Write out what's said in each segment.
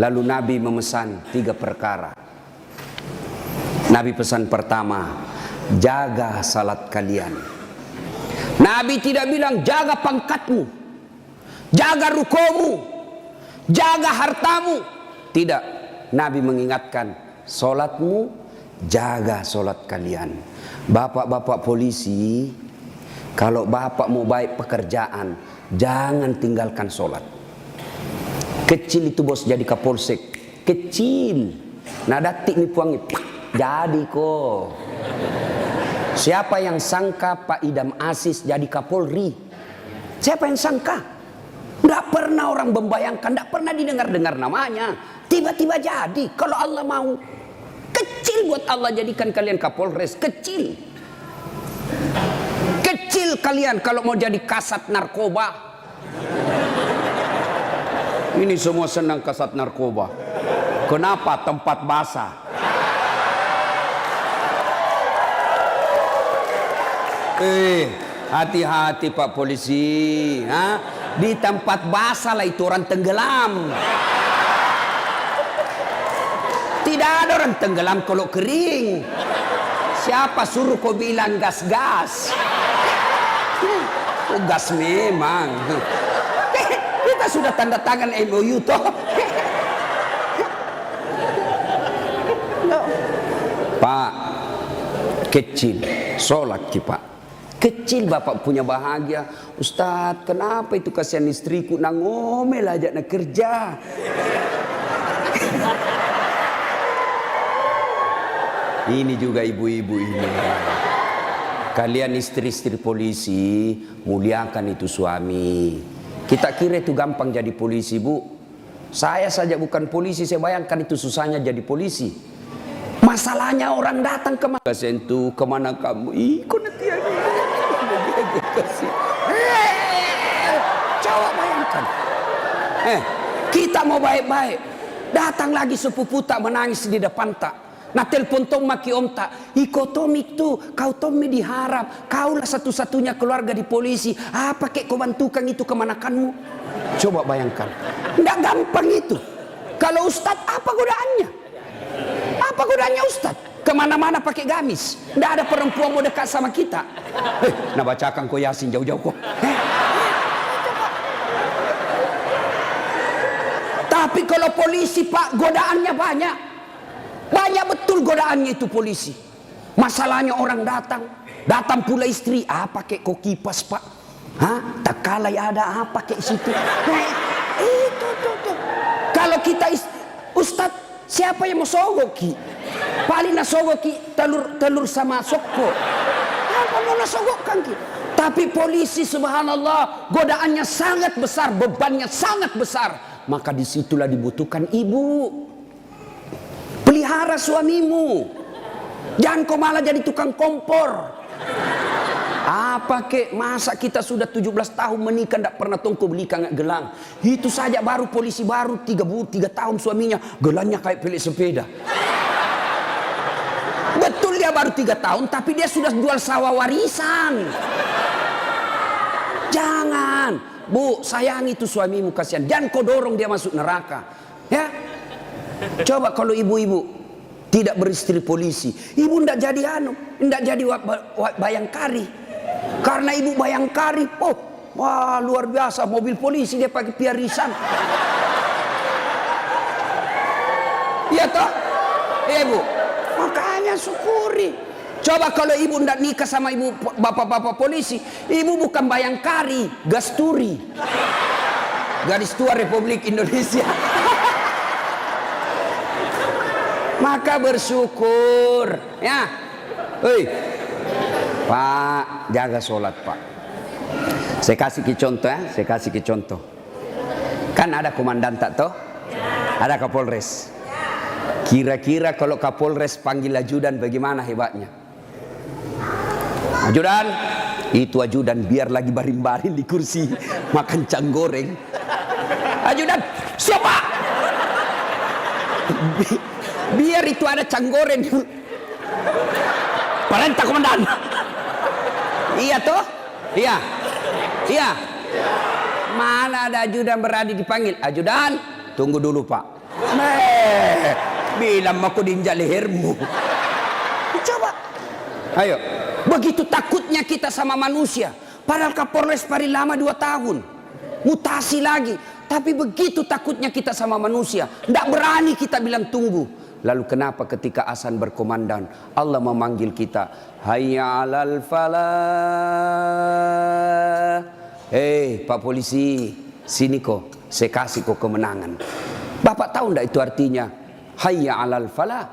Lalu Nabi memesan 3 perkara. Nabi pesan pertama, jaga salat kalian. Nabi tidak bilang jaga pangkatmu, jaga rukomu, jaga hartamu. Tidak. Nabi mengingatkan, salatmu, jaga salat kalian. Bapak-bapak polisi, kalau bapak mau baik pekerjaan, jangan tinggalkan salat. Kecil itu bos jadi kapolsek, kecil. Nah datik nih puangi, jadi kok. Siapa yang sangka Pak Idam Aziz jadi Kapolri? Siapa yang sangka? Tidak pernah orang membayangkan, tidak pernah didengar-dengar namanya. Tiba-tiba jadi, kalau Allah mau. Kecil buat Allah jadikan kalian Kapolres, kecil. Kecil kalian kalau mau jadi kasat narkoba. Ini semua senang kasat narkoba. Kenapa? Tempat basah. Hati-hati Pak Polisi. Di tempat basah lah itu orang tenggelam. Tidak ada orang tenggelam kalau kering. Siapa suruh kau bilang gas-gas? Gas memang. Kita sudah tanda tangan MOU toh. Pak, kecil, sholat Pak. Kecil bapak punya bahagia. Ustadz, kenapa itu kasihan istriku nang ngomel aja nak kerja. Ini juga ibu-ibu ini. Kalian istri-istri polisi, muliakan itu suami. Kita kira itu gampang jadi polisi, Bu. Saya saja bukan polisi, saya bayangkan itu susahnya jadi polisi. Masalahnya orang datang ke mana? Sentuh, kemana kamu? Kok nanti ada. Coba bayangkan. Kita mau baik-baik. Datang lagi sepupu tak menangis di depan tak. Nah telepon tom maki om tak. Iko Tomik tuh, kau Tommy diharap. Kaulah satu-satunya keluarga di polisi. Apa kek kau bantukan itu kemanakanmu? Coba bayangkan. Nggak gampang itu. Kalau Ustadz apa godaannya? Apa godaannya Ustadz? Kemana-mana pakai gamis. Nggak ada perempuan mau dekat sama kita. Nah bacakan kau Yasin jauh-jauh kok. Tapi kalau polisi Pak, godaannya banyak. Banyak betul godaannya itu polisi. Masalahnya orang datang pula istri. Pakai kok kipas Pak? Tak kalah ada apa kayak situ. Itu tuh. Kalau kita Ustadz, siapa yang mau sogoki? Paling nasogoki telur sama soko. Apa mau nasogokkan ki? Tapi polisi subhanallah godaannya sangat besar, bebannya sangat besar. Maka disitulah dibutuhkan ibu. Pelihara suamimu. Jangan kau malah jadi tukang kompor. Apa kek, masa kita sudah 17 tahun menikah tidak pernah tongko beli gelang. Itu saja baru polisi baru 3 tahun suaminya gelangnya kayak pelik sepeda. Betul dia baru 3 tahun tapi dia sudah jual sawah warisan. Jangan, Bu, sayangi itu suamimu kasihan. Jangan kau dorong dia masuk neraka. Ya. Coba kalau ibu-ibu tidak beristri polisi, ibu ndak jadi ndak jadi bayangkari. Karena ibu bayangkari, wah luar biasa mobil polisi dia pakai piarisan. Iya toh? Iya Bu. Makanya syukuri. Coba kalau ibu ndak nikah sama ibu bapak-bapak polisi, ibu bukan bayangkari, gasturi. Garis Tua Republik Indonesia. Maka bersyukur ya. Pak, jaga sholat Pak. Saya kasih contoh ya, saya kasih contoh. Kan ada komandan tak toh? Ada Kapolres. Kira-kira kalau Kapolres panggil ajudan bagaimana hebatnya? Ajudan, itu ajudan biar lagi baring-baring di kursi makan cang goreng. Ajudan, siapa? Biar itu ada cang goreng. Perintah komandan. Iya toh? Iya. Iya. Mana ada ajudan berani dipanggil? Ajudan, tunggu dulu Pak. Bilang aku diinjak lehermu. Coba. Ayo. Begitu takutnya kita sama manusia. Padahal Kapolres paling lama 2 tahun. Mutasi lagi. Tapi begitu takutnya kita sama manusia. Tidak berani kita bilang tunggu. Lalu kenapa ketika azan berkumandang Allah memanggil kita, hayya 'alal falah. Hei Pak Polisi, sini kok, saya kasih kok kemenangan. Bapak tahu tidak itu artinya? Hayya 'alal falah.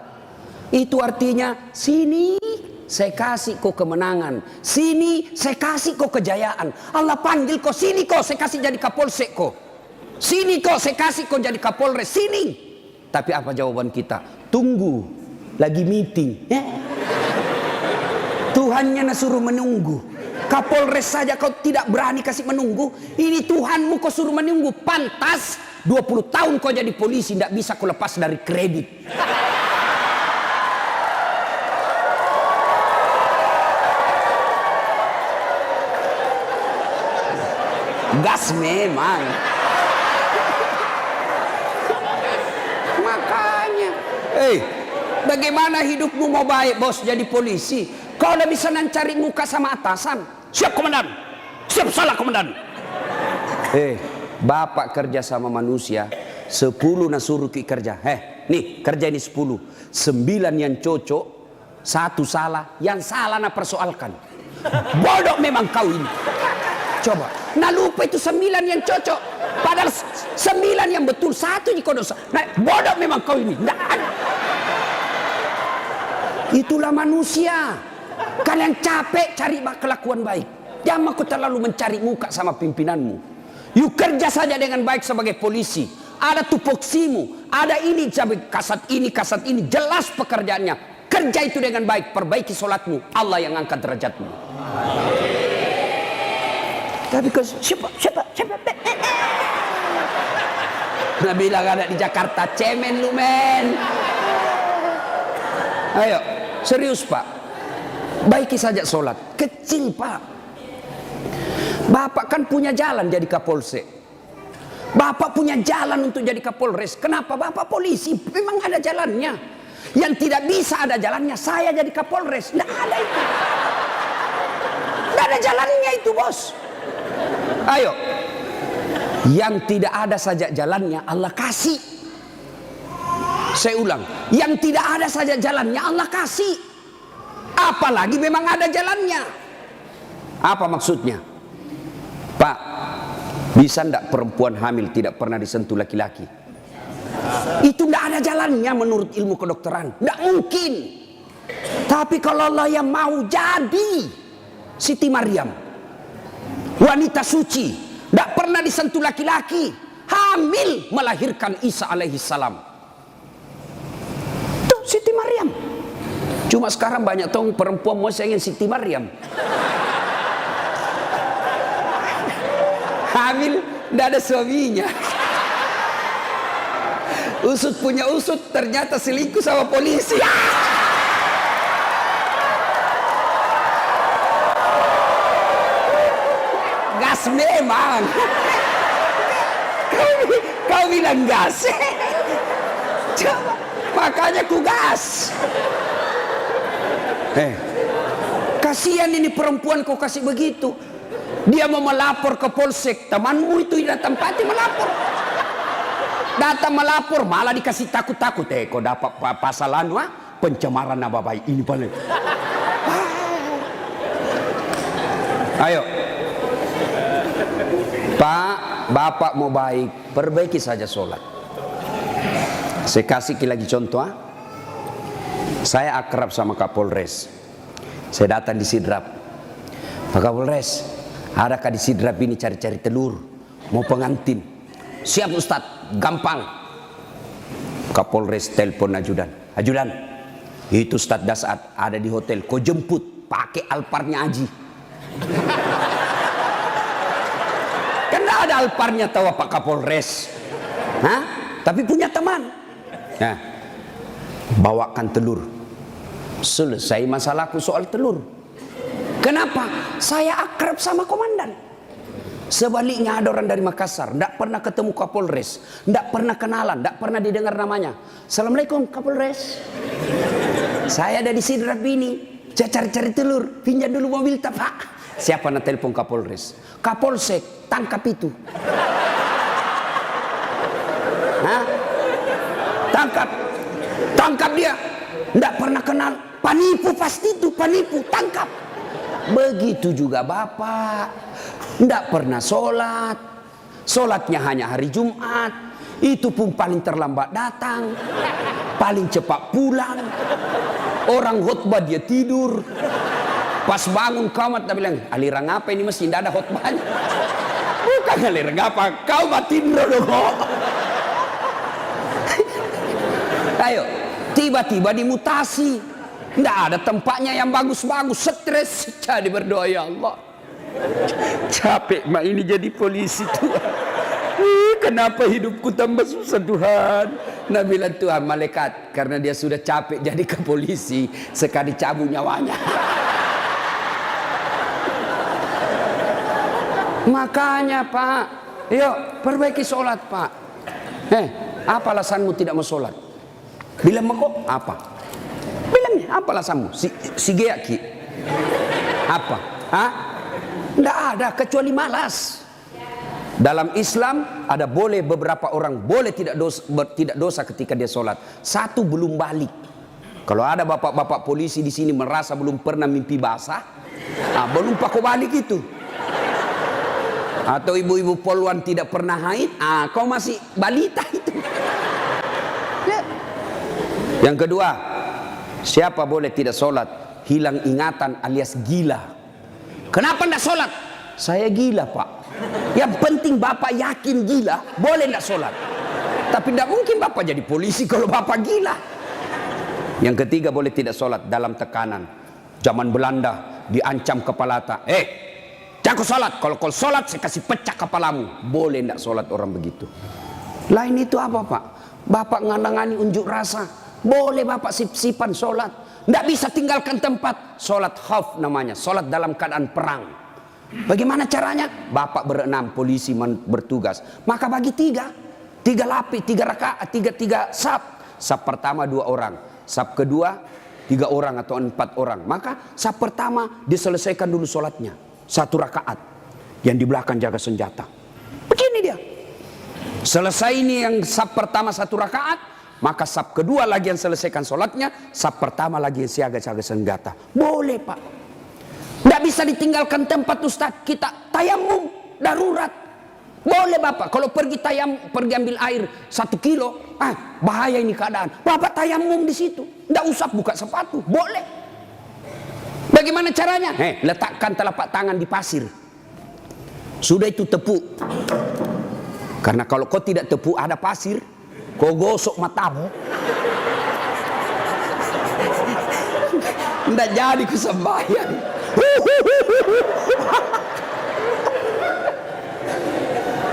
Itu artinya sini saya kasih kau kemenangan. Sini saya kasih kau kejayaan. Allah panggil kau, sini kau saya kasih jadi Kapolsek kau. Sini kau saya kasih kau jadi Kapolres. Sini. Tapi apa jawaban kita? Tunggu. Lagi meeting. Tuhannya suruh menunggu. Kapolres saja kau tidak berani kasih menunggu. Ini Tuhanmu kau suruh menunggu. Pantas 20 tahun kau jadi polisi tidak bisa kau lepas dari kredit. Gas memang. Makanya, bagaimana hidupmu mau baik bos jadi polisi? Kau udah bisa cari muka sama atasan. Siap komandan. Siap salah komandan. Bapak kerja sama manusia, 10 suruh kerja. Nih kerja ini 10, 9 yang cocok, 1 salah, yang salah persoalkan. Bodoh memang kau ini. Coba, nah lupa itu 9 yang cocok. Padahal 9 yang betul, 1 jika dosa. Nah, bodoh memang kau ini. Nah, itulah manusia. Kalian capek cari kelakuan baik. Jangan kau terlalu mencari muka sama pimpinanmu. Yuk kerja saja dengan baik sebagai polisi. Ada tupoksimu, ada ini, kasat ini. Jelas pekerjaannya. Kerja itu dengan baik, perbaiki sholatmu. Allah yang angkat derajatmu. Tapi siapa? Nah bilang ada di Jakarta, cemen lu men. Ayo, serius Pak. Baiki saja sholat. Kecil Pak. Bapak kan punya jalan jadi Kapolsek. Bapak punya jalan untuk jadi Kapolres. Kenapa? Bapak polisi, memang ada jalannya. Yang tidak bisa ada jalannya, saya jadi Kapolres. Tidak ada itu. Tidak ada jalannya itu bos. Ayo, yang tidak ada saja jalannya Allah kasih. Saya ulang, yang tidak ada saja jalannya Allah kasih. Apalagi memang ada jalannya. Apa maksudnya? Pak, bisa ndak perempuan hamil tidak pernah disentuh laki-laki? Itu ndak ada jalannya menurut ilmu kedokteran. Ndak mungkin. Tapi kalau Allah yang mau jadi Siti Maryam, wanita suci, tidak pernah disentuh laki-laki, hamil melahirkan Isa alaihissalam. Tuh Siti Maryam. Cuma sekarang banyak tahu perempuan mau sayangin Siti Maryam. Hamil tidak ada suaminya. Usut punya usut, ternyata selingkuh sama polisi. Gas memang. Kau bilang gas. Coba, makanya ku gas. Kasihan ini perempuan kau kasih begitu. Dia mau melapor ke polsek. Temanmu itu datang pati melapor. Datang melapor malah dikasih takut-takut. Kau dapat pasalan pencemaran nama baik ini paling. Ayo. Pak, Bapak mau baik, perbaiki saja sholat. Saya kasih lagi contoh. Saya akrab sama Kapolres. Saya datang di Sidrap. Pak Kapolres, adakah di Sidrap ini cari-cari telur? Mau pengantin? Siap Ustadz, gampang. Kapolres telepon ajudan. Ajudan, itu Ustadz Dasat ada di hotel. Kau jemput, pakai Alparnya Aji. Ada Alparnya tahu Pak Kapolres, tapi punya teman. Nah, bawakan telur. Selesai masalahku soal telur. Kenapa? Saya akrab sama komandan. Sebaliknya ada orang dari Makassar, tidak pernah ketemu Kapolres, tidak pernah kenalan, tidak pernah didengar namanya. Assalamualaikum Kapolres. Saya ada di Sidrap ini, saya cari-cari telur, pinjam dulu mobil tak Pak. Siapa nak telepon Kapolres? Kapolsek, tangkap itu. Hah? Tangkap dia. Tidak pernah kenal, penipu pasti itu, penipu, tangkap. Begitu juga Bapak. Tidak pernah sholat, sholatnya hanya hari Jumat, itu pun paling terlambat datang, paling cepat pulang. Orang khutbah dia tidur, pas bangun kamat dia bilang, aliran apa ini masih tidak ada khutbahnya. Bukan aliran apa, kau mati dulu. Ayo, tiba-tiba dimutasi, tidak ada tempatnya yang bagus-bagus, stres, jadi berdoa ya Allah. Capek mak ini jadi polisi Tuhan. Kenapa hidupku tambah susah Tuhan? Nabi bilang Tuhan malaikat karena dia sudah capek jadi ke polisi sekali cabut nyawanya. Makanya Pak, yuk perbaiki sholat Pak. Apa alasanmu tidak mau sholat? Bilang kok apa? Bilangnya apa alasanmu? Si geaki. Apa? Hah? Tidak ada kecuali malas. Dalam Islam ada boleh beberapa orang boleh tidak dosa ketika dia sholat. Satu, belum balik. Kalau ada bapak-bapak polisi di sini merasa belum pernah mimpi basah, belum pakai balik itu. Atau ibu-ibu poluan tidak pernah haid, kau masih balita itu. Yang kedua, siapa boleh tidak sholat? Hilang ingatan alias gila. Kenapa tidak sholat? Saya gila Pak. Yang penting Bapak yakin gila, boleh tidak sholat. Tapi tidak mungkin Bapak jadi polisi kalau Bapak gila. Yang ketiga boleh tidak sholat dalam tekanan. Zaman Belanda diancam kepala tak. Jangan sholat. Kalau kau sholat saya kasih pecah kepalamu. Boleh tidak sholat orang begitu. Lain itu apa Pak? Bapak nganangani unjuk rasa. Boleh Bapak sip-sipan sholat. Tidak bisa tinggalkan tempat. Sholat khauf namanya, sholat dalam keadaan perang. Bagaimana caranya? Bapak berenam, polisi bertugas, maka bagi tiga lapis, 3 rakaat, tiga saf. Saf pertama 2 orang, saf kedua 3 orang atau 4 orang. Maka saf pertama diselesaikan dulu sholatnya 1 rakaat, yang di belakang jaga senjata. Begini dia. Selesai ini yang saf pertama 1 rakaat, maka saf kedua lagi yang selesaikan sholatnya, saf pertama lagi yang siaga-siaga senjata. Boleh Pak. Tidak bisa ditinggalkan tempat Ustaz. Kita tayamum darurat. Boleh Bapak. Kalau pergi ambil air 1 kilo, bahaya ini keadaan. Bapak tayamum di situ. Tidak usah buka sepatu. Boleh. Bagaimana caranya? Letakkan telapak tangan di pasir. Sudah itu tepuk. Karena kalau kau tidak tepuk ada pasir, kau gosok matamu, tidak jadi kesembahyang.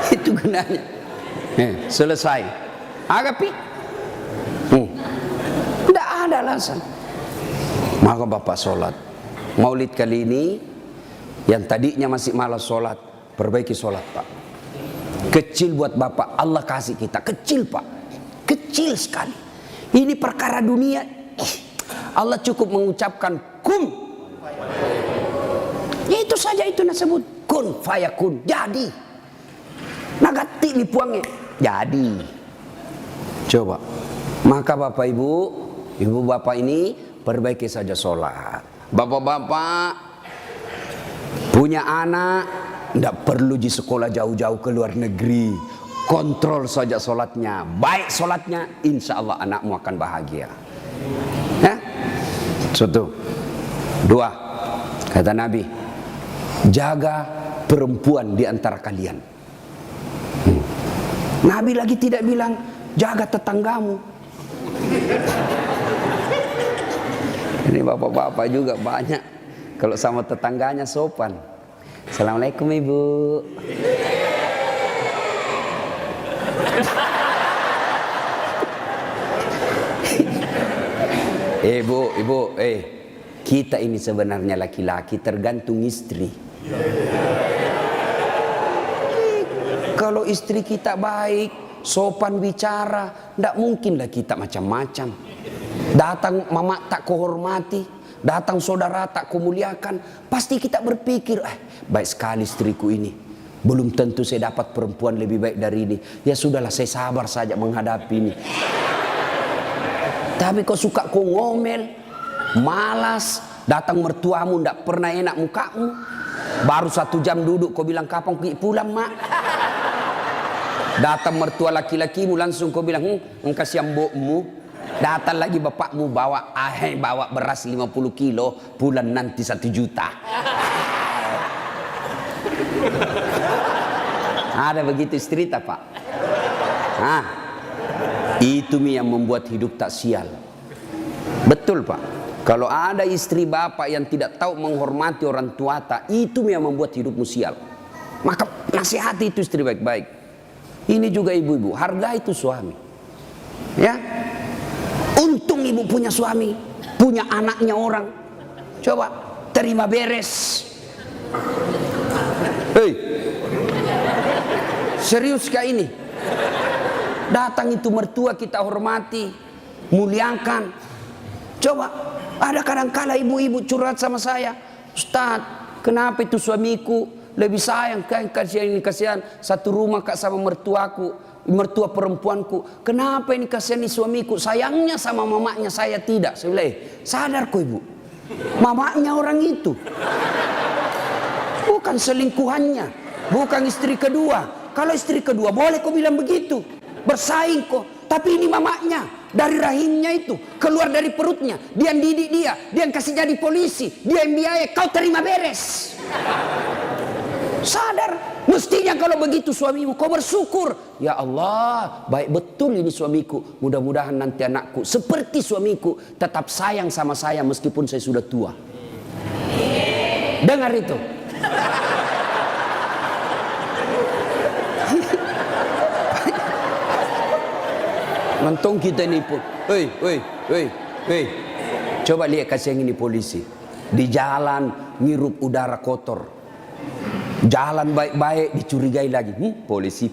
Itu gunanya. Selesai. Agapi. Tidak ada alasan. Maka Bapak sholat. Maulid kali ini yang tadinya masih malas sholat, perbaiki sholat Pak. Kecil buat Bapak, Allah kasih kita kecil Pak. Kecil sekali. Ini perkara dunia. Allah cukup mengucapkan kun. Itu saja itu disebut kun fayakun. Jadi. Nagati lipuangnya. Jadi. Coba. Maka Bapak Ibu, Ibu Bapak ini perbaiki saja sholat. Bapak-bapak punya anak, tidak perlu di sekolah jauh-jauh ke luar negeri. Kontrol saja sholatnya. Baik sholatnya, insya Allah anakmu akan bahagia. Satu. 2. Kata Nabi, jaga perempuan di antara kalian. Nabi lagi tidak bilang jaga tetanggamu. Ini bapak-bapak juga banyak kalau sama tetangganya sopan. Assalamualaikum Ibu. Ibu, kita ini sebenarnya laki-laki tergantung istri. Kalau istri kita baik, sopan bicara, tidak mungkinlah kita macam-macam. Datang mama tak kuhormati, datang saudara tak kumuliakan, pasti kita berpikir, baik sekali istriku ini. Belum tentu saya dapat perempuan lebih baik dari ini. Ya sudahlah, saya sabar saja menghadapi ini. Tapi kau suka kau ngomel, malas, datang mertuamu tidak pernah enak mukamu. Baru 1 jam duduk kau bilang kapan pulang mak. Datang mertua laki-lakimu langsung kau bilang kasih mbokmu. Datang lagi bapakmu bawa beras 50 kilo, pulang nanti 1 juta. Ada begitu istri tak pak? Itu yang membuat hidup tak sial. Betul pak. Kalau ada istri bapak yang tidak tahu menghormati orang tua tak, itu yang membuat hidupmu sial. Maka nasihati itu istri baik-baik. Ini juga ibu-ibu, hargai itu suami. Ya, untung ibu punya suami, punya anaknya orang. Coba terima beres. Hei, serius kah ini? Datang itu mertua kita hormati, muliakan. Coba, ada kadang-kala ibu-ibu curhat sama saya, Ustaz, kenapa itu suamiku lebih sayang, kasihan satu rumah kak sama mertuaku, mertua perempuanku. Kenapa ini kasihan suamiku, sayangnya sama mamanya saya tidak. Saya bilang, sadar kok ibu, mamanya orang itu, bukan selingkuhannya, bukan istri kedua. Kalau istri kedua boleh kau bilang begitu, bersaing kok. Tapi ini mamanya, dari rahimnya itu, keluar dari perutnya, dia yang didik dia yang kasih jadi polisi, dia yang biaya, kau terima beres. Sadar, mestinya kalau begitu suamimu, kau bersyukur. Ya Allah, baik betul ini suamiku. Mudah-mudahan nanti anakku seperti suamiku, tetap sayang sama saya meskipun saya sudah tua. Dengar itu. Nonton kita ini pun, hei, coba lihat kasih yang ini polisi. Di jalan ngirup udara kotor, jalan baik-baik dicurigai lagi, polisi.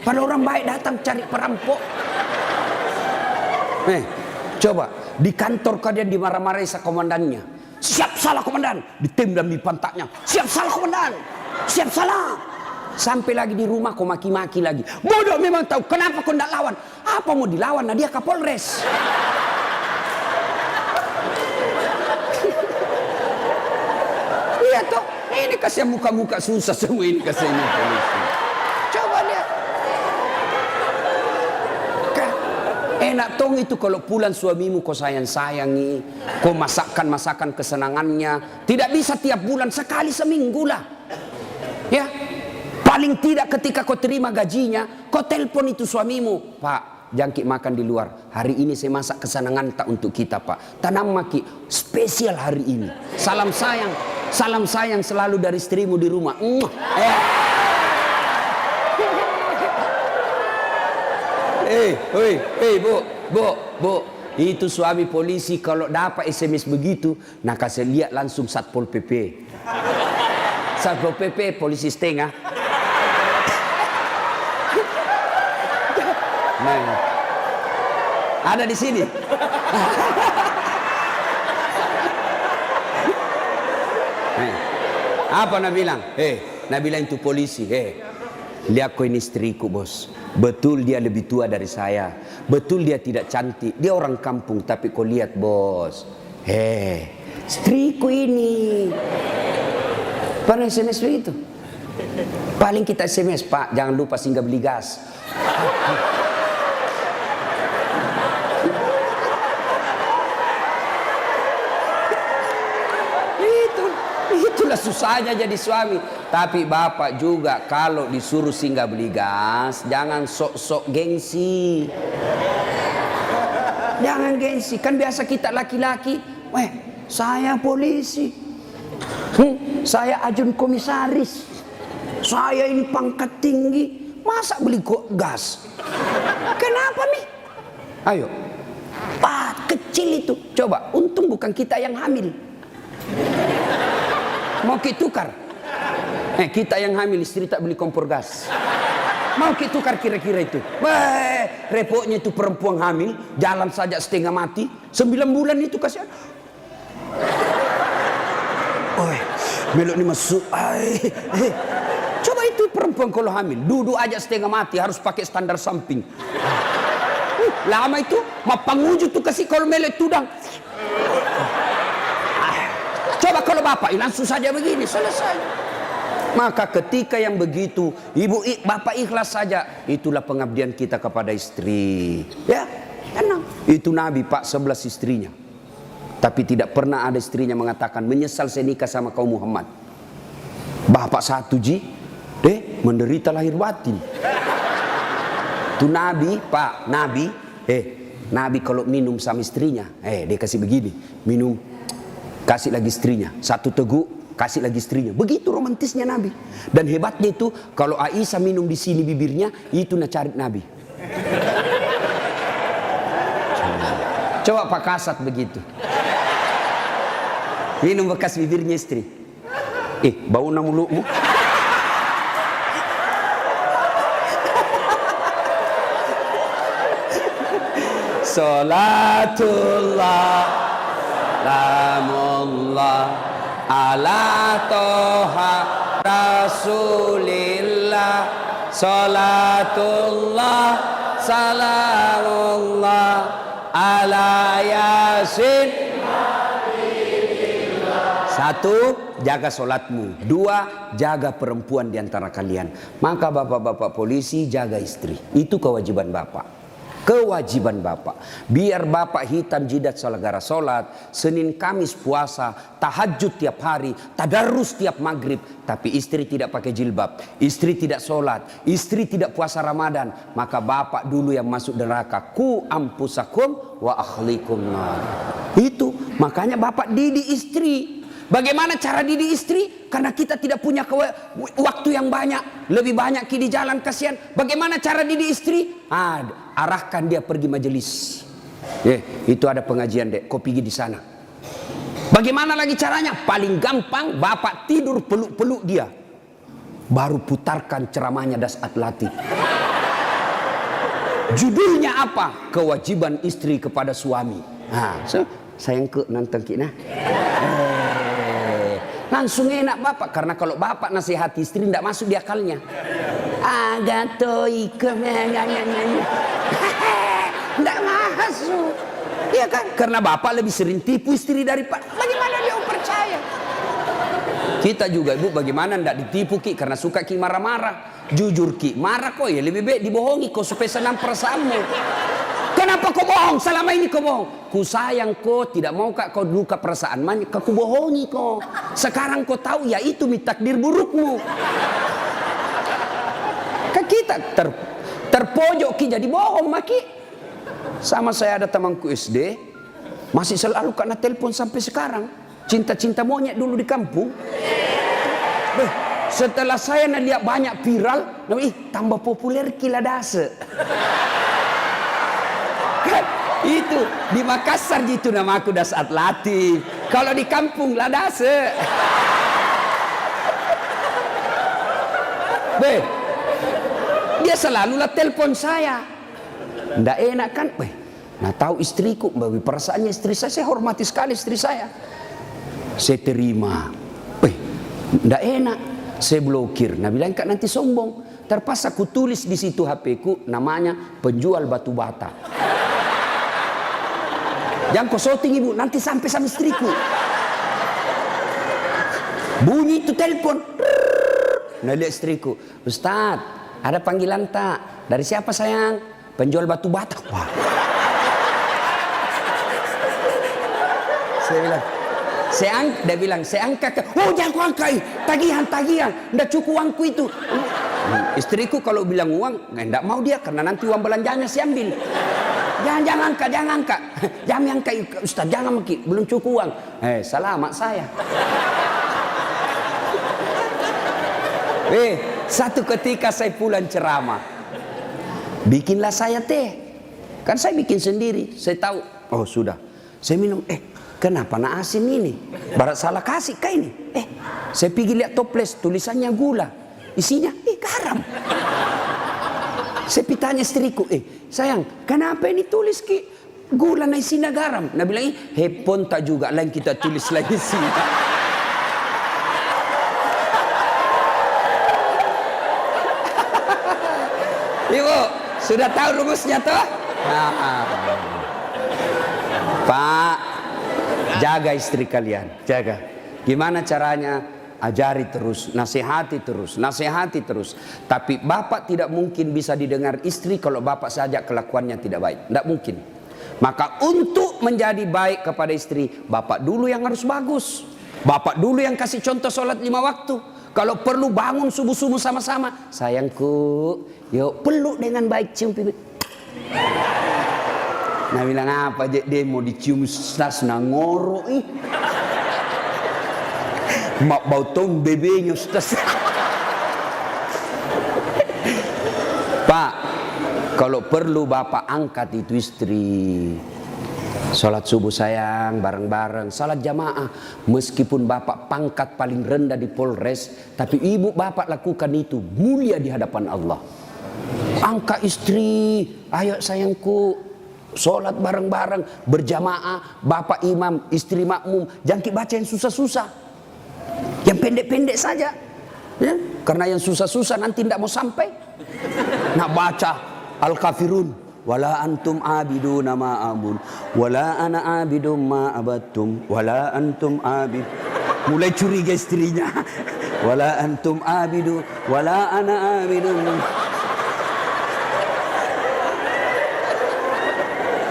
Pada orang baik datang cari perampok. Coba di kantor kalian dimarah-marahi sa komandannya. Siap salah komandan, ditembak di pantatnya. Siap salah komandan, siap salah. Sampai lagi di rumah kau maki-maki lagi. Bodoh memang tahu kenapa kau tidak lawan. Apa mau dilawan? Nah dia Kapolres. Iya toh. Ini kasih muka-muka susah semua ini kasihnya polisi. Coba lihat. Enak tong itu kalau pulang suamimu kau sayang-sayangi. Kau masakan kesenangannya. Tidak bisa tiap bulan, sekali seminggu lah. Ya. Paling tidak ketika kau terima gajinya, kau telepon itu suamimu, Pak, jangkik makan di luar. Hari ini saya masak kesenangan tak untuk kita, Pak. Tanam maki spesial hari ini. Salam sayang selalu dari istrimu di rumah. Bu, itu suami polisi kalau dapat SMS begitu, nah kasih lihat langsung Satpol PP. Satpol PP polisi setengah. Ada di sini. Apa nak bilang? Nak bilang itu polisi. Lihat kau ini istriku bos. Betul dia lebih tua dari saya. Betul dia tidak cantik. Dia orang kampung. Tapi kau lihat bos. Istriku ini. Pernah SMS begitu? Paling kita SMS, Pak, jangan lupa singgah beli gas. Itulah susahnya jadi suami. Tapi bapak juga kalau disuruh singgah beli gas, jangan sok-sok gengsi. Jangan gengsi. Kan biasa kita laki-laki, saya polisi, saya ajun komisaris, saya ini pangkat tinggi, masa beli gas? Kenapa nih? Ayo, Pak, kecil itu. Coba, untung bukan kita yang hamil. Mau kita tukar? Kita yang hamil, istri tak beli kompor gas. Mau kita tukar kira-kira itu. Repotnya itu perempuan hamil, jalan saja setengah mati, 9 bulan itu kasihan. Melok ni masuk. Coba itu perempuan kalau hamil, duduk aja setengah mati, harus pakai standar samping. Lama itu, mapanguju tuh kasih kalau melok tudang. Coba kalau bapak, langsung saja begini, selesai. Maka ketika yang begitu, bapak ikhlas saja, itulah pengabdian kita kepada istri. Ya, tenang. Itu Nabi Pak 11 istrinya. Tapi tidak pernah ada istrinya mengatakan menyesal saya nikah sama kaum Muhammad. Bapak satu menderita lahir batin. Itu Nabi Pak, Nabi kalau minum sama istrinya, dia kasih begini, minum, kasih lagi istrinya, satu teguk, kasih lagi istrinya. Begitu romantisnya Nabi. Dan hebatnya itu, kalau Aisyah minum di sini bibirnya, itu cari Nabi. Coba Pak Kasat begitu. Minum bekas bibirnya istri. Bau na mulutmu. Salatullah, salamullah ala toha rasulillah, salatullah salamullah ala yasin. Satu, jaga solatmu. Dua, jaga perempuan di antara kalian. Maka bapak-bapak polisi jaga istri. Itu kewajiban bapak. Kewajiban bapak. Biar bapak hitam jidat gara solat, Senin Kamis puasa, tahajud tiap hari, tadarus tiap maghrib, tapi istri tidak pakai jilbab, istri tidak solat, istri tidak puasa Ramadan, maka bapak dulu yang masuk neraka. Ku ampusakum wa akhlikum nar. Itu makanya bapak didik istri. Bagaimana cara didik istri? Karena kita tidak punya waktu yang banyak. Lebih banyak di jalan, kasihan. Bagaimana cara didik istri? Arahkan dia pergi majelis. Itu ada pengajian dek, kau pergi di sana. Bagaimana lagi caranya? Paling gampang, bapak tidur peluk-peluk dia. Baru putarkan ceramahnya Dasat Latif. Judulnya apa? Kewajiban istri kepada suami. Sayang ke nonton kita. Langsung enak bapak, karena kalau bapak nasihati istri tidak masuk di akalnya. Tidak masuk, iya kan? Karena bapak lebih sering tipu istri daripada. Bagaimana dia percaya? Kita juga ibu, bagaimana tidak ditipu ki? Karena suka ki marah-marah. Jujur ki, marah kok ya lebih baik dibohongi kau supaya senang perasaanmu. Kenapa kau bohong? Selama ini kau bohong. Ku sayang kau, tidak mau kau luka perasaan. Maka ku bohongi kau. Sekarang kau tahu ya itu takdir burukmu. Kan kita terpojok ki jadi bohong maki. Sama saya ada temanku SD, masih selalu kena telepon sampai sekarang. Cinta-cinta monyet dulu di kampung. Setelah saya lihat banyak viral, tambah populer kila dase. Itu di Makassar gitu nama aku Dasat Latif. Kalau di kampung Ladase. Dia selalu telepon saya. Nggak enak kan? Nah tahu istriku, bagi perasaannya istri saya hormati sekali istri saya. Saya terima. Nggak enak. Saya blokir. Nah bilang kak nanti sombong. Terpaksa ku tulis di situ HP ku namanya penjual batu bata. Jangan kau shooting ibu, nanti sampai sama istriku. Bunyi itu telepon. Nah lihat istriku, Ustaz, ada panggilan tak? Dari siapa sayang? Penjual batu bata. Wah. Saya bilang, dia bilang, saya angkat. Oh jangan kau angkat, tagihan. Nggak cukup uangku itu. Istriku kalau bilang uang, nggak mau dia karena nanti uang belanjanya saya ambil. Jangan angkat. Jangan angkat Ustaz, jangan maki, belum cukup uang. Selamat saya. Satu ketika saya pulang ceramah. Bikinlah saya teh. Kan saya bikin sendiri. Saya tahu, oh sudah. Saya minum, kenapa nak asin ini? Barat salah kasih kah ini? Saya pergi lihat toples, tulisannya gula. Isinya, garam. Saya tanya istriku, sayang, kenapa ini tulis ki gula na isina garam? Nabi bilang, hepon tak juga, lain kita tulis lagi sini. Ibu, sudah tahu rumusnya toh? Pak, jaga istri kalian, jaga. Gimana caranya? Ajari terus, nasihati terus, nasihati terus. Tapi bapak tidak mungkin bisa didengar istri kalau bapak saja kelakuannya tidak baik. Tidak mungkin. Maka untuk menjadi baik kepada istri, bapak dulu yang harus bagus. Bapak dulu yang kasih contoh sholat 5 waktu. Kalau perlu bangun subuh-subuh sama-sama. Sayangku, yuk peluk dengan baik, cium pipi. Nah bilang apa aja, dia mau dicium stas ngoro ih. Mak bau tong bebenya stas. Pak, kalau perlu bapak angkat itu istri. Sholat subuh sayang, bareng-bareng, sholat jamaah. Meskipun bapak pangkat paling rendah di Polres, tapi ibu bapak lakukan itu mulia di hadapan Allah. Angkat istri, ayo sayangku, sholat bareng-bareng, berjamaah, bapak imam, istri makmum. Jangan baca yang susah-susah, yang pendek-pendek saja, ya? Karena yang susah-susah nanti tidak mau sampai. Nak baca Al-Kafirun, wala antum abiduna ma abun, wala ana abidum ma abattum, wala antum abid. Mulai curiga istrinya. Wala antum abidu, wala ana abidum.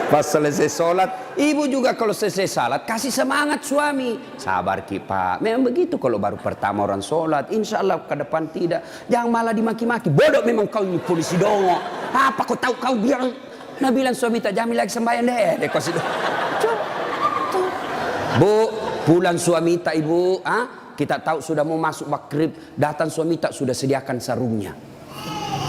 Pas selesai sholat, ibu juga kalau selesai sholat kasih semangat suami. Sabar ki pak, memang begitu kalau baru pertama orang sholat. Insya Allah ke depan tidak. Jangan malah dimaki-maki. Bodoh memang kau ini polisi dongo. Apa kau tahu kau bilang? Nah bilang suami tak jamin lagi sembahyang deh. Kau situ. Bu, pulang suami tak ibu. Kita tahu sudah mau masuk maghrib. Datang suami tak sudah sediakan sarungnya.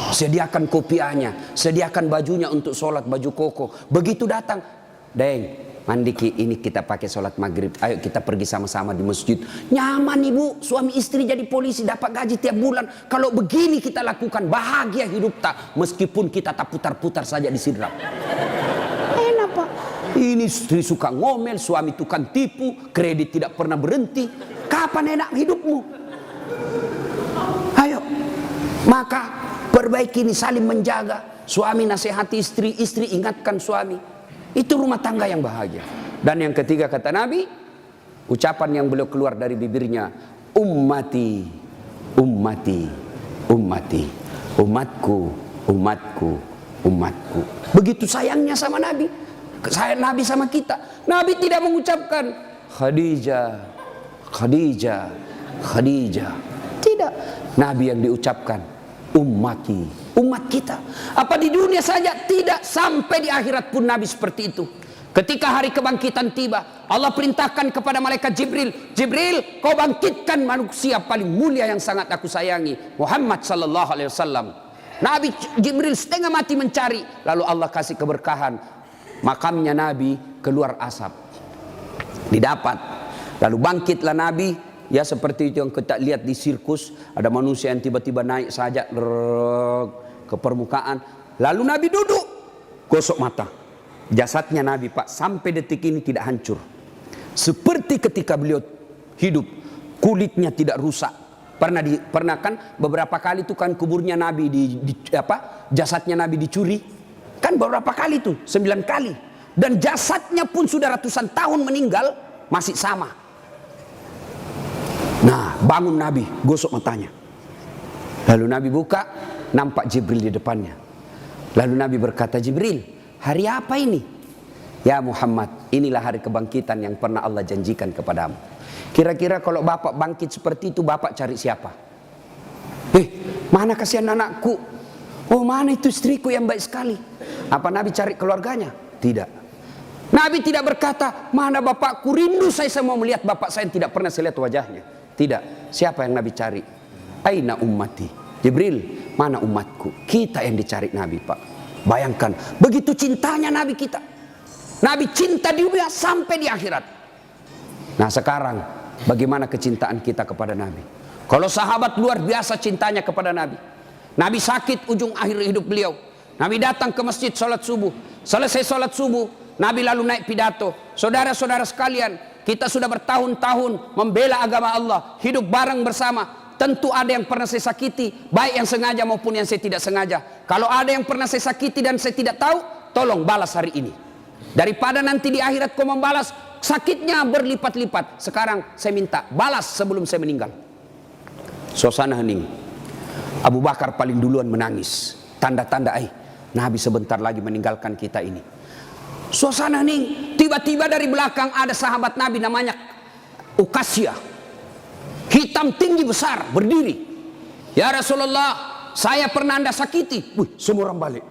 Sediakan kopiahnya, sediakan bajunya untuk sholat, baju koko. Begitu datang, Deng, mandi ki, ini kita pakai sholat maghrib. Ayo kita pergi sama-sama di masjid. Nyaman ibu, suami istri jadi polisi, dapat gaji tiap bulan. Kalau begini kita lakukan, bahagia hidup tak. Meskipun kita tak putar-putar saja di sidrap. Enak pak. Ini istri suka ngomel, suami tukang tipu, kredit tidak pernah berhenti. Kapan enak hidupmu? Ayo, maka perbaiki ini, saling menjaga. Suami nasihati istri, istri ingatkan suami. Itu rumah tangga yang bahagia. Dan yang ketiga kata Nabi, ucapan yang beliau keluar dari bibirnya, ummati, ummati, ummati, umatku, umatku, umatku. Begitu sayangnya sama Nabi. Sayang Nabi sama kita. Nabi tidak mengucapkan Khadijah, Khadijah, Khadijah. Tidak. Nabi yang diucapkan ummati, umat kita. Apa di dunia saja? Tidak, sampai di akhirat pun Nabi seperti itu. Ketika hari kebangkitan tiba, Allah perintahkan kepada malaikat Jibril, Jibril, kau bangkitkan manusia paling mulia yang sangat aku sayangi, Muhammad sallallahu alaihi wasallam. Nabi Jibril setengah mati mencari, lalu Allah kasih keberkahan. Makamnya Nabi keluar asap. Didapat. Lalu bangkitlah Nabi. Ya seperti itu yang kita lihat di sirkus. Ada manusia yang tiba-tiba naik saja ke permukaan. Lalu Nabi duduk. Gosok mata. Jasadnya Nabi pak sampai detik ini tidak hancur. Seperti ketika beliau hidup. Kulitnya tidak rusak. Pernah kan beberapa kali itu kan kuburnya Nabi jasadnya Nabi dicuri. Kan beberapa kali tuh, 9 kali. Dan jasadnya pun sudah ratusan tahun meninggal masih sama. Nah, bangun Nabi, gosok matanya. Lalu Nabi buka, nampak Jibril di depannya. Lalu Nabi berkata, Jibril, hari apa ini? Ya Muhammad, inilah hari kebangkitan yang pernah Allah janjikan kepadamu. Kira-kira kalau bapak bangkit seperti itu, bapak cari siapa? Mana kasihan anakku? Oh, mana itu istriku yang baik sekali? Apa Nabi cari keluarganya? Tidak. Nabi tidak berkata, mana bapakku, rindu saya mau melihat bapak saya yang tidak pernah saya lihat wajahnya. Tidak. Siapa yang Nabi cari? Aina ummati. Jibril, mana umatku? Kita yang dicari Nabi pak. Bayangkan, begitu cintanya Nabi kita. Nabi cinta di dunia sampai di akhirat. Nah sekarang, bagaimana kecintaan kita kepada Nabi? Kalau sahabat luar biasa cintanya kepada Nabi. Nabi sakit ujung akhir hidup beliau. Nabi datang ke masjid sholat subuh. Selesai sholat subuh, Nabi lalu naik pidato. Saudara-saudara sekalian, kita sudah bertahun-tahun membela agama Allah, hidup bareng bersama. Tentu ada yang pernah saya sakiti, baik yang sengaja maupun yang saya tidak sengaja. Kalau ada yang pernah saya sakiti dan saya tidak tahu, tolong balas hari ini. Daripada nanti di akhirat kau membalas, sakitnya berlipat-lipat. Sekarang saya minta balas sebelum saya meninggal. Suasana hening. Abu Bakar paling duluan menangis. Tanda-tanda Nabi sebentar lagi meninggalkan kita ini. Suasana hening. Tiba-tiba dari belakang ada sahabat Nabi namanya Uqasyah. Hitam tinggi besar berdiri. Ya Rasulullah, saya pernah Anda sakiti. Semua orang balik.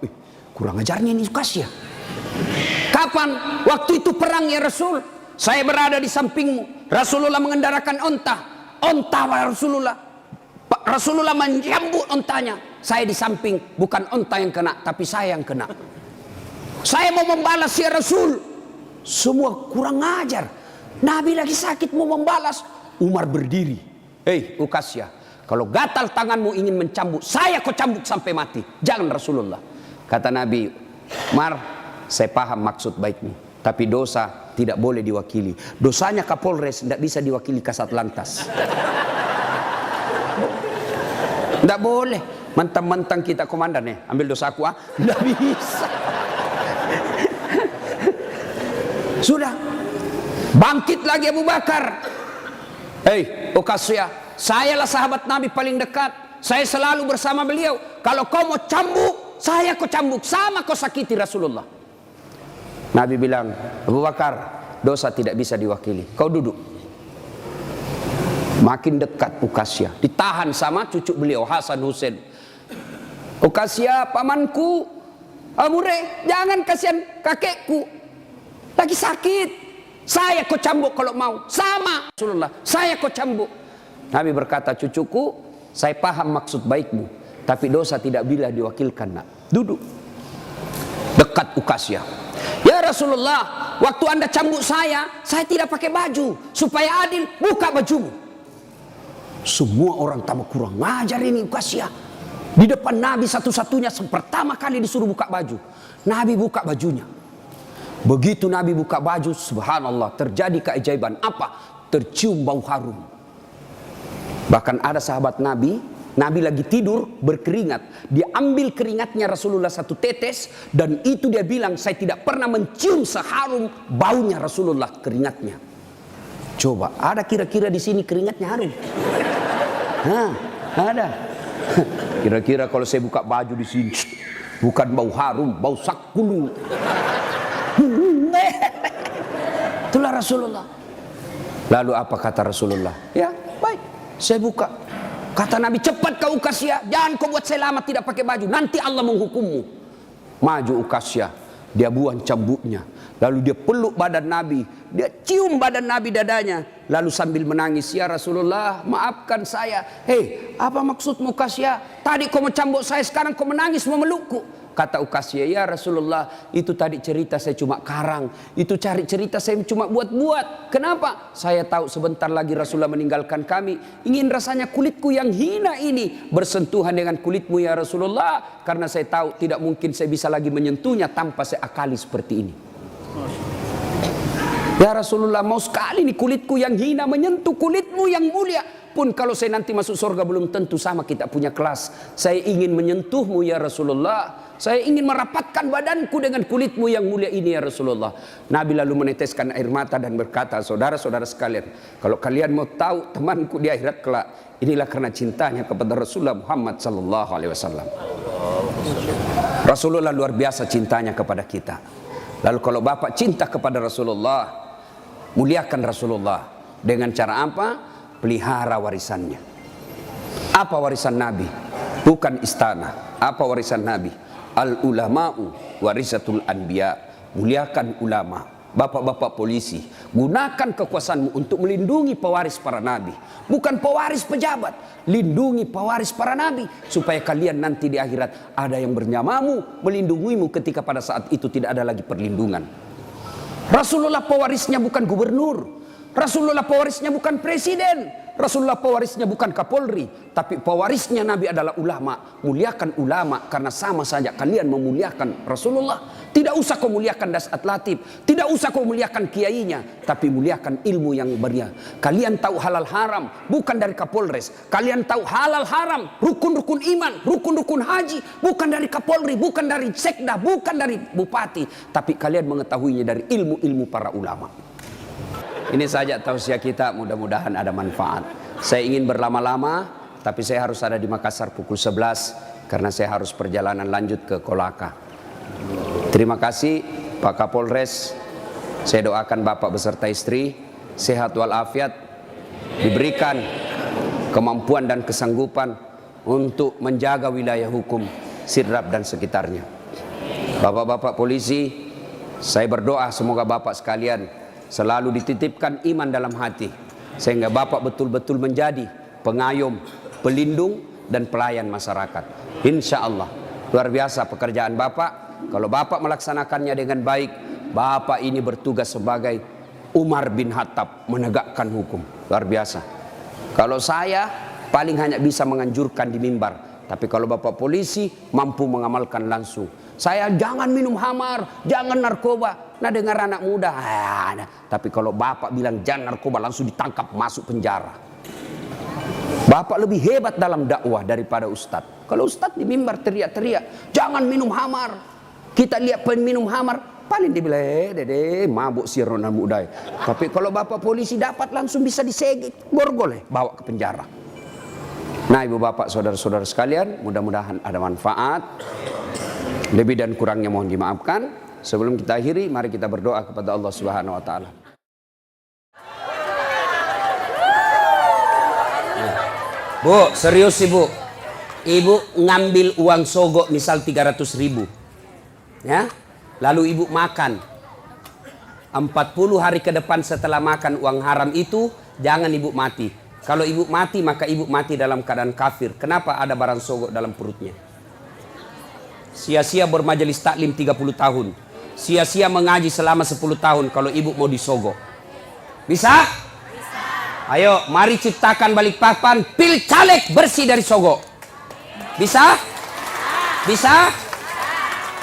Kurang ajarnya ini Uqasyah. Kapan? Waktu itu perang ya Rasul. Saya berada di sampingmu. Rasulullah mengendarakan onta. Onta Rasulullah. Rasulullah menyambut ontanya. Saya di samping, bukan onta yang kena, tapi saya yang kena. Saya mau membalas ya Rasul. Semua kurang ajar. Nabi lagi sakit mau membalas. Umar berdiri. Uqasyah, kalau gatal tanganmu ingin mencambuk, saya kau cambuk sampai mati. Jangan Rasulullah. Kata Nabi, Umar, saya paham maksud baikmu, tapi dosa tidak boleh diwakili. Dosanya Kapolres tidak bisa diwakili Kasat Lantas. Tidak boleh. Mentang-mentang kita komandan ambil dosaku tidak bisa. Sudah. Bangkit lagi Abu Bakar. Uqasyah, sayalah sahabat Nabi paling dekat. Saya selalu bersama beliau. Kalau kau mau cambuk, saya kau cambuk. Sama kau sakiti Rasulullah. Nabi bilang, Abu Bakar, dosa tidak bisa diwakili. Kau duduk. Makin dekat Uqasyah. Ditahan sama cucu beliau, Hasan Hussein. Uqasyah, pamanku, Amure, jangan kasihan kakekku. Lagi sakit. Saya kau cambuk kalau mau. Sama Rasulullah, saya kau cambuk. Nabi berkata, cucuku, saya paham maksud baikmu, tapi dosa tidak bila diwakilkan. Duduk. Dekat Uqasyah. Ya Rasulullah, waktu Anda cambuk saya tidak pakai baju. Supaya adil, buka bajumu. Semua orang tambah kurang ngajar ini Uqasyah. Di depan Nabi satu-satunya pertama kali disuruh buka baju. Nabi buka bajunya. Begitu Nabi buka baju, subhanallah, terjadi keajaiban. Apa? Tercium bau harum. Bahkan ada sahabat Nabi, Nabi lagi tidur berkeringat. Dia ambil keringatnya Rasulullah satu tetes, dan itu dia bilang, saya tidak pernah mencium seharum baunya Rasulullah keringatnya. Coba, ada kira-kira di sini keringatnya harum? Ada. Kira-kira kalau saya buka baju di sini, bukan bau harum, bau sakulu. Itulah Rasulullah. Lalu apa kata Rasulullah? Ya, baik, saya buka. Kata Nabi, cepat kau Uqasyah, jangan kau buat saya lama tidak pakai baju, nanti Allah menghukummu. Maju Uqasyah, dia buang cambuknya, lalu dia peluk badan Nabi, dia cium badan Nabi dadanya, lalu sambil menangis, ya Rasulullah, maafkan saya. Apa maksudmu Uqasyah? Tadi kau mencambuk saya, sekarang kau menangis memelukku. Kata Uqasyah, ya Rasulullah, itu tadi cerita saya cuma karang, itu cari cerita saya cuma buat-buat. Kenapa? Saya tahu sebentar lagi Rasulullah meninggalkan kami. Ingin rasanya kulitku yang hina ini bersentuhan dengan kulitmu ya Rasulullah, karena saya tahu tidak mungkin saya bisa lagi menyentuhnya tanpa saya akali seperti ini. Ya Rasulullah, mau sekali nih kulitku yang hina menyentuh kulitmu yang mulia. Pun kalau saya nanti masuk surga belum tentu sama kita punya kelas. Saya ingin menyentuhmu ya Rasulullah. Saya ingin merapatkan badanku dengan kulitmu yang mulia ini ya Rasulullah. Nabi lalu meneteskan air mata dan berkata, saudara-saudara sekalian, kalau kalian mau tahu temanku di akhirat kelak, inilah karena cintanya kepada Rasulullah Muhammad sallallahu alaihi wasallam. Rasulullah luar biasa cintanya kepada kita. Lalu kalau Bapak cinta kepada Rasulullah, muliakan Rasulullah. Dengan cara apa? Pelihara warisannya. Apa warisan Nabi? Bukan istana. Apa warisan Nabi? Al-ulama'u warisatul anbiya. Muliakan ulama. Bapak-bapak polisi, gunakan kekuasaanmu untuk melindungi pewaris para nabi. Bukan pewaris pejabat. Lindungi pewaris para nabi. Supaya kalian nanti di akhirat ada yang bernyamamu, melindungimu ketika pada saat itu tidak ada lagi perlindungan. Rasulullah pewarisnya bukan gubernur. Rasulullah pewarisnya bukan presiden. Rasulullah pewarisnya bukan Kapolri, tapi pewarisnya Nabi adalah ulama. Muliakan ulama karena sama saja kalian memuliakan Rasulullah. Tidak usah kau muliakan Dasat Latif, tidak usah kau muliakan kiainya, tapi muliakan ilmu yang beria. Kalian tahu halal haram bukan dari Kapolres. Kalian tahu halal haram, rukun-rukun iman, rukun-rukun haji bukan dari Kapolri, bukan dari sekda, bukan dari bupati, tapi kalian mengetahuinya dari ilmu-ilmu para ulama. Ini saja tausiah kita, mudah-mudahan ada manfaat. Saya ingin berlama-lama, tapi saya harus ada di Makassar pukul 11 karena saya harus perjalanan lanjut ke Kolaka. Terima kasih Pak Kapolres. Saya doakan Bapak beserta istri sehat walafiat, diberikan kemampuan dan kesanggupan untuk menjaga wilayah hukum Sidrap dan sekitarnya. Bapak-bapak polisi, saya berdoa semoga Bapak sekalian selalu dititipkan iman dalam hati, sehingga Bapak betul-betul menjadi pengayom, pelindung, dan pelayan masyarakat. Insya Allah, luar biasa pekerjaan Bapak. Kalau Bapak melaksanakannya dengan baik, Bapak ini bertugas sebagai Umar bin Khattab, menegakkan hukum. Luar biasa. Kalau saya paling hanya bisa menganjurkan di mimbar, tapi kalau Bapak polisi mampu mengamalkan langsung. Saya jangan minum khamar, jangan narkoba. Nah dengar anak muda, tapi kalau Bapak bilang jangan narkoba langsung ditangkap masuk penjara. Bapak lebih hebat dalam dakwah daripada ustadz. Kalau ustadz di mimbar teriak-teriak, jangan minum khamar. Kita lihat peminum khamar, paling dibilang, dede mabuk si Ronald muda. Tapi kalau Bapak polisi dapat langsung bisa disegit, borgol bawa ke penjara. Nah ibu bapak saudara-saudara sekalian, mudah-mudahan ada manfaat. Lebih dan kurangnya mohon dimaafkan. Sebelum kita akhiri, mari kita berdoa kepada Allah Subhanahu wa taala. Bu, serius Ibu. Ibu ngambil uang sogok misal 300.000. Ya? Lalu Ibu makan. 40 hari ke depan setelah makan uang haram itu, jangan Ibu mati. Kalau Ibu mati, maka Ibu mati dalam keadaan kafir. Kenapa ada barang sogok dalam perutnya? Sia-sia bermajelis taklim 30 tahun. Sia-sia mengaji selama 10 tahun kalau Ibu mau disogok. Bisa? Bisa. Ayo, mari ciptakan Balikpapan pil caleg bersih dari sogok. Bisa? Bisa?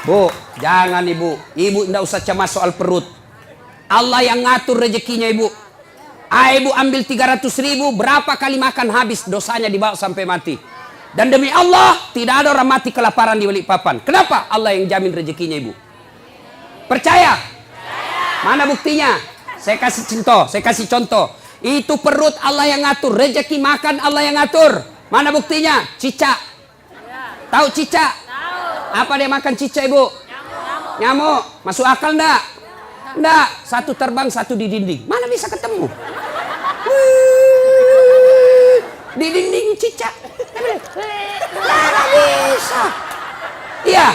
Bu, jangan Ibu. Ibu tidak usah cemas soal perut. Allah yang ngatur rezekinya Ibu. Ibu ambil 300.000, berapa kali makan habis, dosanya dibawa sampai mati. Dan demi Allah, tidak ada orang mati kelaparan di Balikpapan. Kenapa? Allah yang jamin rezekinya Ibu. Percaya? Mana buktinya? Saya kasih contoh. Itu perut Allah yang ngatur, rezeki makan Allah yang ngatur. Mana buktinya? Cicak. Tahu cicak? Apa dia makan cicak Ibu? Nyamuk. Masuk akal enggak? Enggak. Satu terbang, satu di dinding. Mana bisa ketemu? Di dinding cicak. Nggak bisa. Iya.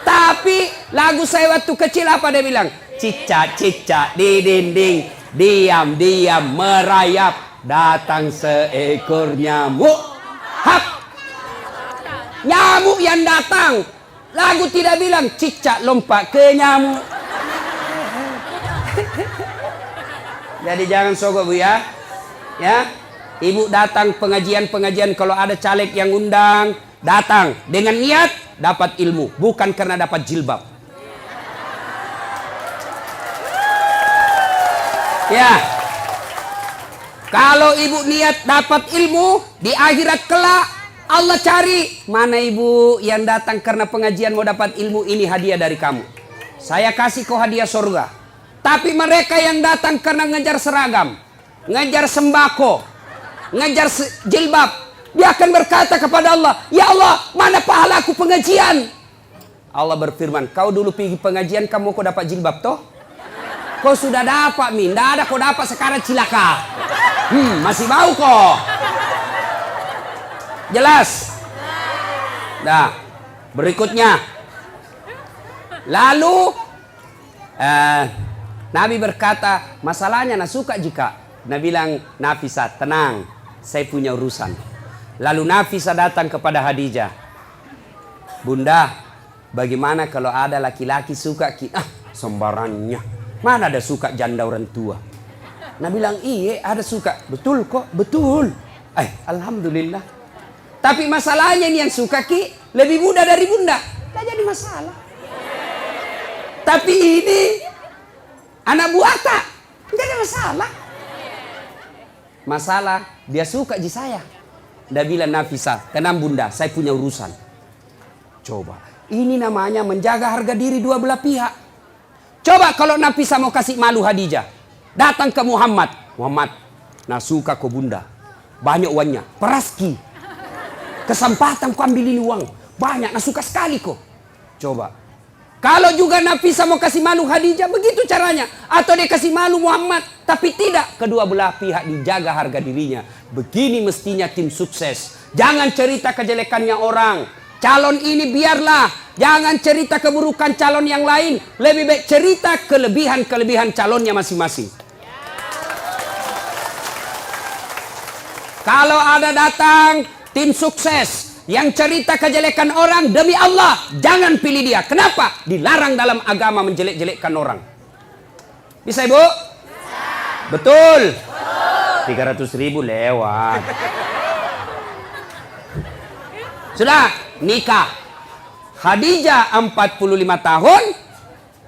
Tapi lagu saya waktu kecil apa dia bilang? Cicak-cicak di dinding, diam-diam merayap, datang seekor nyamuk. Hap! Nyamuk yang datang. Lagu tidak bilang cicak lompat ke nyamuk. Jadi jangan sogok Bu ya. Ya. Ibu datang pengajian-pengajian, kalau ada caleg yang undang, datang dengan niat dapat ilmu, bukan karena dapat jilbab. Ya. Kalau Ibu niat dapat ilmu di akhirat kelak, Allah cari mana Ibu yang datang karena pengajian mau dapat ilmu, ini hadiah dari kamu. Saya kasih kau hadiah surga. Tapi mereka yang datang karena ngejar seragam, ngejar sembako, ngejar jilbab, dia akan berkata kepada Allah, ya Allah, mana pahalaku pengajian? Allah berfirman, kau dulu pergi pengajian, kamu kau dapat jilbab toh? Kau sudah dapat min, tidak ada kau dapat sekarang cilaka. Masih bau kok. Jelas? Nah, berikutnya. Lalu Nabi berkata, masalahnya nak suka jika. Nabi bilang, Nafisa tenang, saya punya urusan. Lalu Nafisa datang kepada Khadijah. Bunda, bagaimana kalau ada laki-laki suka sembarannya. Mana ada suka janda orang tua. Nabi bilang, iya ada suka. Betul kok, betul. Alhamdulillah. Tapi masalahnya ini yang suka Ki lebih muda dari bunda. Tidak jadi masalah. Tapi ini anak buah tak. Tidak ada masalah. Masalah dia suka di saya. Dia bilang, Nafisa, tenang bunda, saya punya urusan. Coba, ini namanya menjaga harga diri dua belah pihak. Coba kalau Nafisa mau kasih malu Khadijah, datang ke Muhammad. Muhammad, nah suka kau bunda. Banyak uangnya, peraski. Kesempatan kau ambil ini uang. Banyak, nah suka sekali kau. Coba. Kalau juga Nafisa mau kasih malu Khadijah, begitu caranya. Atau dia kasih malu Muhammad. Tapi tidak, kedua belah pihak dijaga harga dirinya. Begini mestinya tim sukses. Jangan cerita kejelekannya orang. Calon ini biarlah. Jangan cerita keburukan calon yang lain. Lebih baik cerita kelebihan-kelebihan calonnya masing-masing. Kalau ada datang tim sukses yang cerita kejelekan orang, demi Allah jangan pilih dia. Kenapa? Dilarang dalam agama menjelek-jelekkan orang. Bisa Ibu? Betul? 300.000 lewat. Sudah nikah. Khadijah 45 tahun,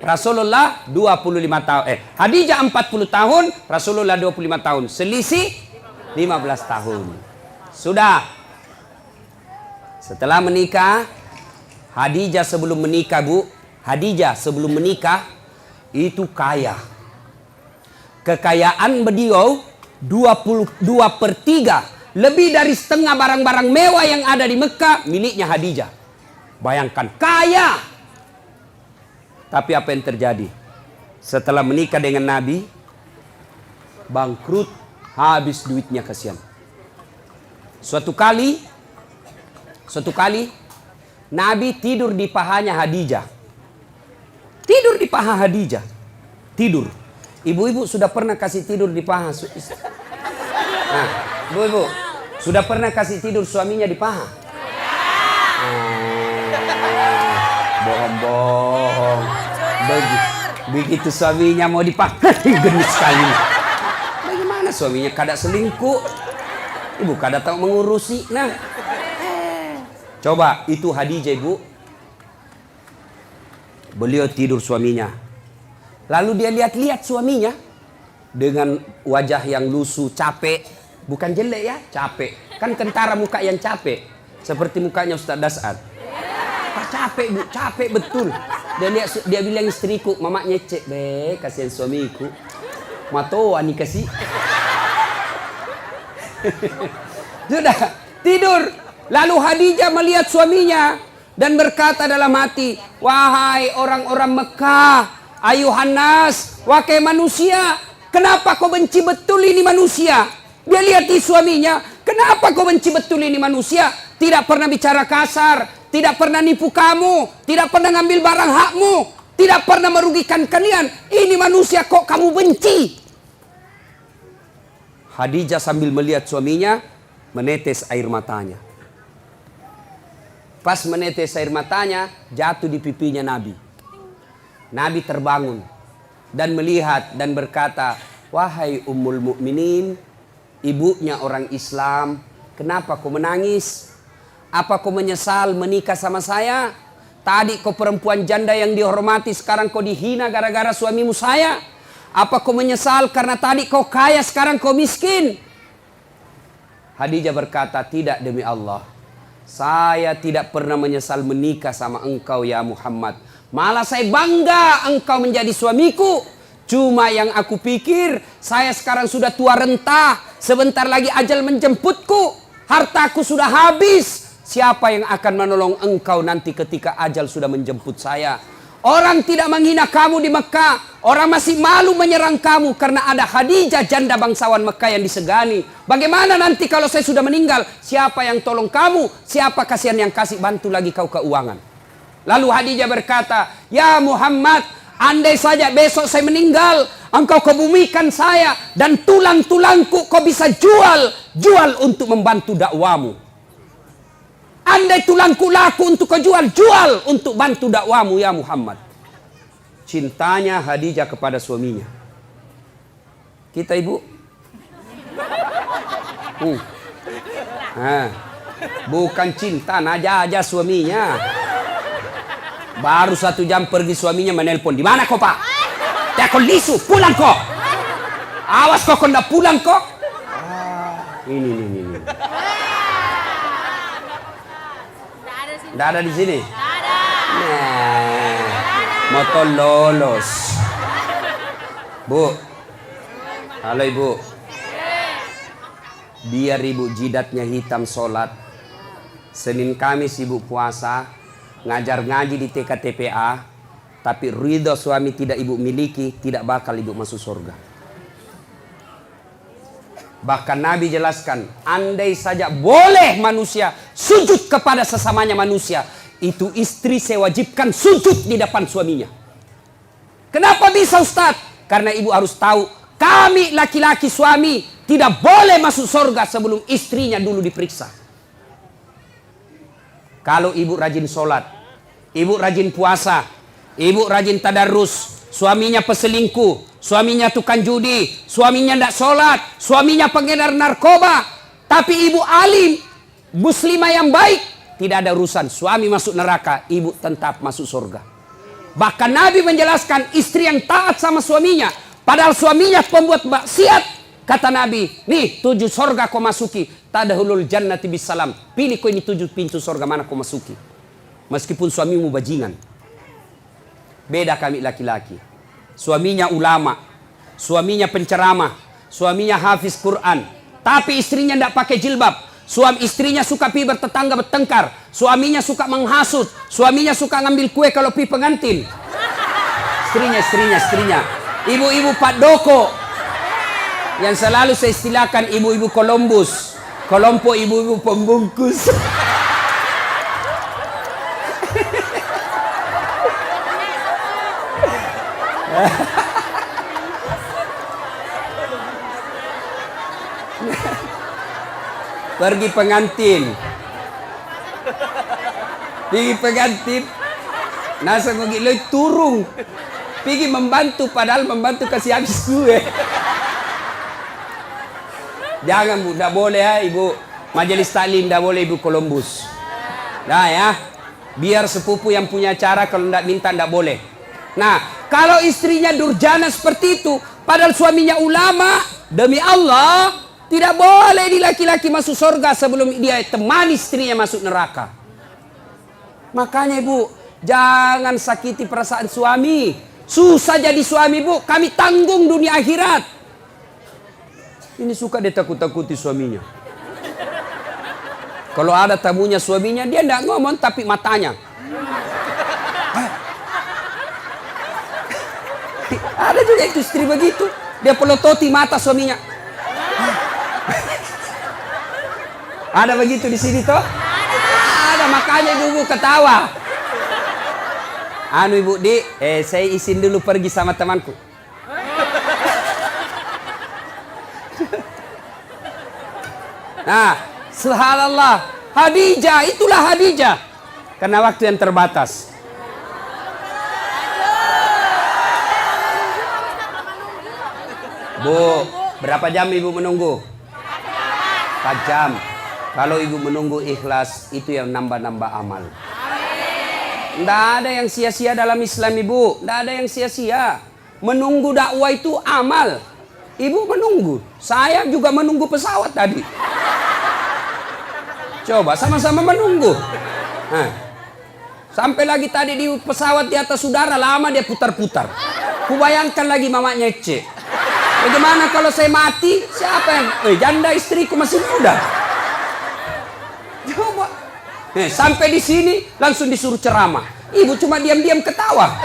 Rasulullah 25 tahun. Khadijah 40 tahun, Rasulullah 25 tahun. Selisih 15 tahun. Sudah. Setelah menikah, Khadijah sebelum menikah, Bu, Khadijah sebelum menikah itu kaya. Kekayaan beliau 22/3, lebih dari setengah barang-barang mewah yang ada di Mekah miliknya Khadijah. Bayangkan, kaya. Tapi apa yang terjadi? Setelah menikah dengan Nabi, bangkrut, habis duitnya, kasihan. Suatu kali Nabi tidur di pahanya Khadijah. Tidur di paha Khadijah. Tidur. Ibu-ibu sudah pernah kasih tidur di paha? Nah, ibu-ibu sudah pernah kasih tidur suaminya di paha? Bohong-bohong. Begitu suaminya mau dipaha, gendut sekali. Bagaimana suaminya kada selingkuh? Ibu kada tahu mengurusi. Nah, coba itu Khadijah, Ibu. Beliau tidur suaminya. Lalu dia lihat-lihat suaminya dengan wajah yang lusuh, capek. Bukan jelek ya, capek. Kan kentara muka yang capek. Seperti mukanya Ustaz Dasad. Capek Bu, capek betul. Dia bilang istriku, mama nyecek, kasihan suamiku. Matoa nih kasih. Sudah, tidur. Lalu Khadijah melihat suaminya dan berkata dalam hati, wahai orang-orang Mekah, ayuhan nas, wahai manusia, kenapa kau benci betul ini manusia? Dia lihat di suaminya, kenapa kau benci betul ini manusia? Tidak pernah bicara kasar, tidak pernah nipu kamu, tidak pernah ngambil barang hakmu, tidak pernah merugikan kalian. Ini manusia kok kamu benci? Khadijah sambil melihat suaminya, menetes air matanya. Pas menetes air matanya, jatuh di pipinya Nabi. Nabi terbangun dan melihat dan berkata, wahai Ummul Mukminin, ibunya orang Islam, kenapa kau menangis? Apa kau menyesal menikah sama saya? Tadi kau perempuan janda yang dihormati, sekarang kau dihina gara-gara suamimu saya. Apa kau menyesal karena tadi kau kaya, sekarang kau miskin? Khadijah berkata, tidak demi Allah. Saya tidak pernah menyesal menikah sama engkau ya Muhammad. Malah saya bangga engkau menjadi suamiku. Cuma yang aku pikir, saya sekarang sudah tua renta. Sebentar lagi ajal menjemputku. Hartaku sudah habis. Siapa yang akan menolong engkau nanti ketika ajal sudah menjemput saya? Orang tidak menghina kamu di Mekah. Orang masih malu menyerang kamu karena ada Khadijah, janda bangsawan Mekah yang disegani. Bagaimana nanti kalau saya sudah meninggal? Siapa yang tolong kamu? Siapa kasihan yang kasih bantu lagi kau keuangan? Lalu Khadijah berkata, ya Muhammad, andai saja besok saya meninggal, engkau kebumikan saya dan tulang-tulangku kau bisa jual untuk membantu dakwamu. Andai tulangku laku untuk kau jual untuk bantu dakwamu ya Muhammad. Cintanya Khadijah kepada suaminya. Kita ibu. Nah, bukan cinta, aja suaminya. Baru 1 jam pergi suaminya menelpon. Di mana kau pak? Ya kau lisu, pulang kok. Awas kok ndak pulang kok. Ini. Nggak ada di sini. Nah, motor lolos. Bu, halo ibu. Biar ibu jidatnya hitam sholat. Senin Kamis ibu puasa, ngajar ngaji di TKTPA, tapi ridho suami tidak ibu miliki, tidak bakal ibu masuk surga. Bahkan Nabi jelaskan, andai saja boleh manusia sujud kepada sesamanya manusia, itu istri saya wajibkan sujud di depan suaminya. Kenapa bisa Ustadz? Karena ibu harus tahu, kami laki-laki suami tidak boleh masuk surga sebelum istrinya dulu diperiksa. Kalau ibu rajin sholat, ibu rajin puasa, ibu rajin tadarus, suaminya peselingkuh, suaminya tukang judi, suaminya tidak sholat, suaminya pengedar narkoba, tapi ibu alim, muslimah yang baik, tidak ada urusan. Suami masuk neraka, ibu tetap masuk surga. Bahkan Nabi menjelaskan istri yang taat sama suaminya, padahal suaminya pembuat maksiat, kata Nabi, nih 7 surga kau masuki, tadkhulul jannati bisalam. Pilih kau ini 7 pintu surga mana kau masuki. Meskipun suamimu bajingan. Beda kami laki-laki. Suaminya ulama, suaminya penceramah, suaminya hafiz Quran, tapi istrinya tidak pakai jilbab. Suami istrinya suka pi bertetangga bertengkar, suaminya suka menghasut, suaminya suka ngambil kue kalau pi pengantin. Istrinya. Ibu-ibu Pak Doko yang selalu saya istilahkan ibu-ibu Columbus, kelompok ibu-ibu pembungkus. Pergi pengantin, nasa begitu turung, pergi membantu padahal membantu kasih habis kue. Jangan bu, tidak boleh ya ibu majelis taklim, tidak boleh ibu Columbus. Nah ya, biar sepupu yang punya acara kalau tidak minta tidak boleh. Nah, kalau istrinya durjana seperti itu, padahal suaminya ulama, demi Allah, tidak boleh di laki-laki masuk surga sebelum dia temani istrinya masuk neraka. Makanya ibu, jangan sakiti perasaan suami. Susah jadi suami bu, kami tanggung dunia akhirat. Ini suka dia takut-takuti suaminya. Kalau ada tamunya suaminya, dia tidak ngomong tapi matanya. Ada juga itu istri begitu. Dia pelototi mata suaminya. Ada begitu di sini toh? Ada, makanya ibu ketawa. Anu ibu di, saya izin dulu pergi sama temanku. Nah, subhanallah, Hadijah, itulah Hadijah. Karena waktu yang terbatas. Bu, berapa jam ibu menunggu? 4 jam. Kalau ibu menunggu ikhlas, itu yang nambah-nambah amal. Tidak ada yang sia-sia dalam Islam ibu. Tidak ada yang sia-sia. Menunggu dakwah itu amal. Ibu menunggu. Saya juga menunggu pesawat tadi. Coba sama-sama menunggu. Nah, sampai lagi tadi di pesawat di atas udara, lama dia putar-putar. Kubayangkan lagi mamanya Ece. Bagaimana kalau saya mati? Siapa yang... janda istriku masih muda. Coba. Sampai di sini langsung disuruh ceramah. Ibu cuma diam-diam ketawa.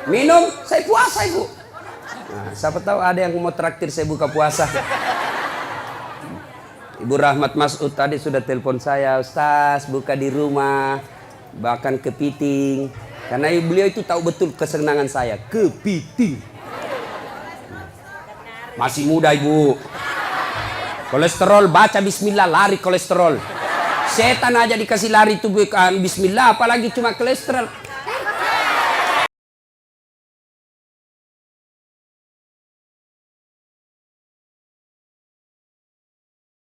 Minum, saya puasa ibu. Nah, siapa tahu ada yang mau traktir saya buka puasa. Ibu Rahmat Mas'ud tadi sudah telepon saya, Ustaz buka di rumah, bahkan kepiting. Karena beliau itu tahu betul kesenangan saya, kepiting. Masih muda ibu. Kolesterol, baca bismillah, lari kolesterol. Setan aja dikasih lari itu bukan bismillah, apalagi cuma kolesterol.